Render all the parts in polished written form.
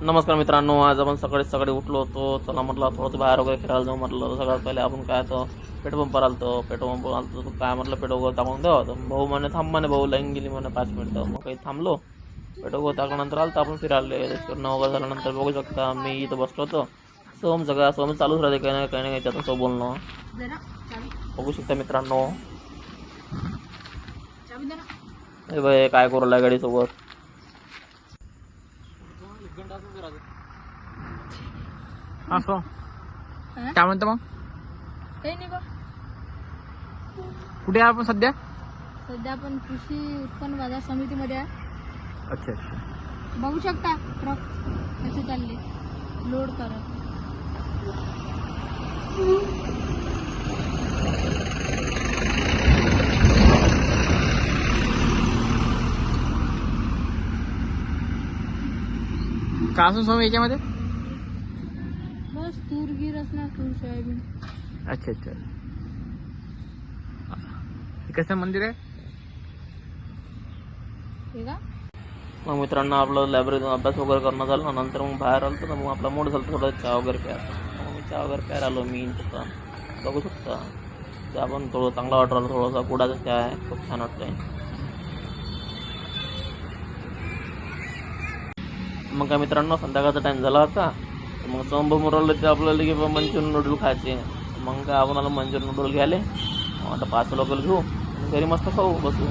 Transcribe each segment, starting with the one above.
नमस्कार मित्रांनो, आज आपण सकाळी सकाळी उठलो होतो. चला म्हटलं थोडंसं बाहेर वगैरे फिरायला जाऊ म्हटलं. सगळ्यात पहिले आपण काय तर पेट्रोल पंपावर आलतो. पेट्रोल पंपावर आलतो तर काय म्हटलं पेट्रोल वगैरे टाकून द्यावं. तर भाऊ म्हणे थांब म्हणे, भाऊ लाईन गेली म्हणे 5 मिनिटं. मग काही थांबलो. पेट्रोल वगैरे टाकल्यानंतर आलतो आपण फिरायला. फिरणं वगैरे झाल्यानंतर बघू शकता मी इथं बसलो होतो. सगळं चालूच राहते, काही नाही याच्यातून सोबत बोलणं. बघू शकता मित्रांनो, हे बाई काय करू लागला गाडीसोबत. असं काय म्हणतो मग? काही नाही बा. कुठे आहे आपण सध्या? सध्या आपण कृषी उत्पन्न बाजार समितीमध्ये आहे. अच्छा अच्छा. बघू शकता ट्रक कसे चालले लोड करत. काय असून स्वामी याच्यामध्ये? बस तूर गिर असणार, तूर सोयाबीन. अच्छा अच्छा. हे कसं मंदिर आहे? हे का मग मित्रांनो आपलं लायब्ररीतून अभ्यास वगैरे करणं झालं. नंतर मग बाहेर आलो तर मग आपला मूड झालं थोडं चहा वगैरे प्यायचा. मग चहा वगैरे प्यायला आलो मी तिथं. बघू शकता चहा पण थोडं चांगला वाटत राहिलं. थोडासा गुडाचा चहा आहे, खूप छान वाटतंय. मग काय मित्रांनो, संध्याकाळचा टाईम झाला होता. तर मग समोर आलं ते आपल्याला की मंचुरियन नूडल खायचे. मग काय आपण आलो मंचुरियन नूडल घ्यायले. आता 5 लोकल घेऊ आणि घरी मस्त खाऊ बसू.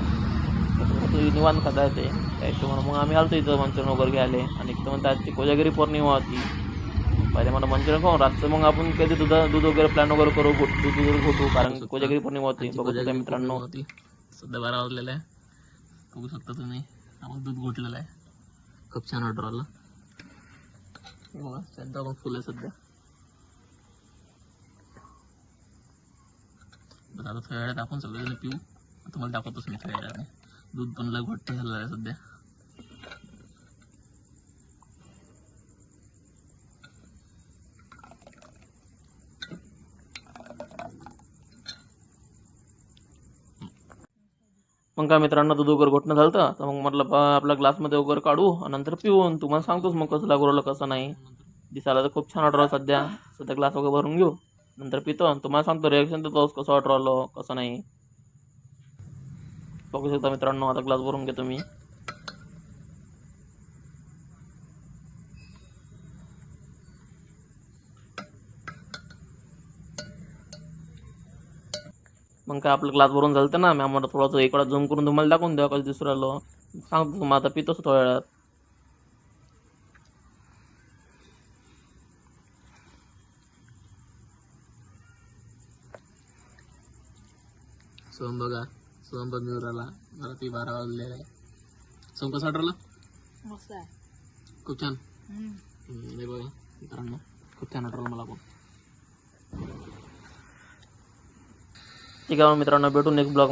निवांत खाता येते त्या हिशोबानं. मग आम्ही आलतो इथं मंचुरियन वगैरे घ्यायले. आणि एक तर म्हणते आजची कोजागिरी पौर्णिमा होती. पहिले मला मंचुरियन खाऊ, रातचं मग आपण कधी दूध वगैरे प्लॅन वगैरे करू, दूध वगैरे घोटू, कारण कोजागिरी पौर्णिमा होती. बघू शकता मित्रांनो, सध्या 12 वाजलेलं आहे. बघू शकता तुम्ही, आपण दूध घोटलेलं आहे. खूप छान ऑर्डर आलं बघा. त्यांचा मग फुल आहे सध्या. बरं आता थोड्या वेळात आपण सगळेजण पिऊ. तुम्हाला दाखवतोच मी थोड्या वेळाने. दूध पण लय घट्ट झालेलं आहे सध्या. मग काय मित्रांनो, दूध वगैरे घोटणं झालं तर मग म्हटलं आपल्या ग्लासमध्ये वगैरे काढू आणि नंतर पिऊन तुम्हाला सांगतोच मग कसं लागू राहिलं कसं नाही. दिसायला तर खूप छान ऑर्डर सध्या. सध्या ग्लास वगैरे भरून घेऊ, नंतर पितो आणि तुम्हाला सांगतो रिॲक्शन देतोस कसं ऑर्डर आलं कसं नाही. बघू शकता मित्रांनो, आता ग्लास भरून घेतो मी. मग काय आपलं ग्लास भरून झालं ना. मी आम्हाला थोडंसं इकडं झूम करून तुम्हाला दाखवून द्या कसं दिसू राहिलं. सांगतो तुम्हाला, आता पितोच थोड्या वेळात. सोम बघा, सोम बघ मिळाला. मला ती 12 वाजलेला आहे. सोम कसं वाटलं? मस्त आहे. खूप छान. हे बघा मित्रांनो, खूप छान वाटलं मला पण. ठीक आहे मित्रांनो, भेटू नेक्स्ट ब्लॉग.